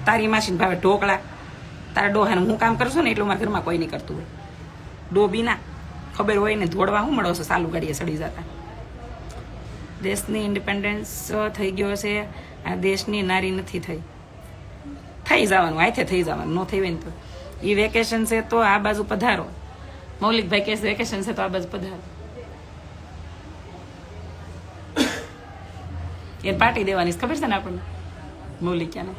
તારી માસીને ભાવે ઢોકળા, તારા ડોહાને હું કામ કરશું ને એટલું મારા ઘરમાં કોઈ નહીં કરતું હોય. ડોબીના ખબર હોય ને ધોળવા હું મળો છો સાલું ગાડીએ સડી જતા. દેશની ઇન્ડિપેન્ડન્સ થઈ ગયો છે, આ દેશની નારી નથી થઈ જવાનું, આથે થઈ જવાનું. ન થઈ હોય ને તો એ વેકેશન છે તો આ બાજુ પધારો. મૌલિકભાઈ કહે છે વેકેશન છે તો આ બાજુ પધારો. એ પાર્ટી દેવાની ખબર છે ને આપણને? મૌલિક ક્યાં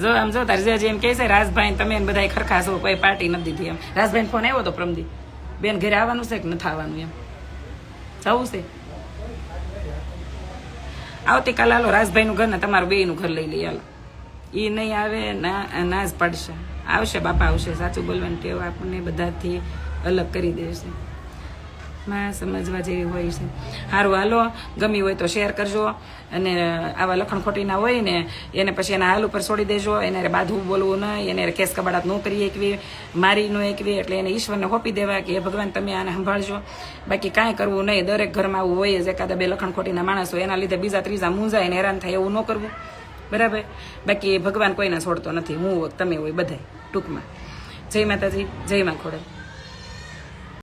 જો આમ જો તારી એમ કે છે રાજભાઈ તમે બધા ખરખા છો, કોઈ પાર્ટી નથી દીધી. એમ રાજભાઈ ફોન આવ્યો હતો પ્રમદી, બેન ઘરે આવવાનું છે કે નથી આવવાનું, એમ જવું છે. આવતીકાલે હાલો રાજભાઈ નું ઘર ને તમારું બે નું ઘર લઈ લઈએ. હાલો, એ નહીં આવે ના જ પડશે. આવશે બાપા આવશે. સાચું બોલવાની ટેવ આપણને બધાથી અલગ કરી દેશે. માં સમજવા જેવી હોય છે. સારું, હાલો, ગમી હોય તો શેર કરજો, અને આવા લખણ ખોટીના હોય ને એને પછી એના હાલ ઉપર છોડી દેજો. એને બાધવું બોલવું નહીં, એને કેસ કબાડાત ન કરી એકવી, મારી ન એકવી, એટલે એને ઈશ્વરને હોપી દેવા કે હે ભગવાન તમે આને સંભાળજો. બાકી કાંઈ કરવું નહીં. દરેક ઘરમાં આવું હોય જ, એકાદા બે લખણ ખોટીના માણસ હોય, એના લીધે બીજા ત્રીજા મૂંઝાય ને હેરાન થાય એવું ન કરવું, બરાબર. બાકી ભગવાન કોઈને છોડતો નથી, હું હોય તમે હોય બધાય ટૂંકમાં. જય માતાજી, જય મા ખોડલ.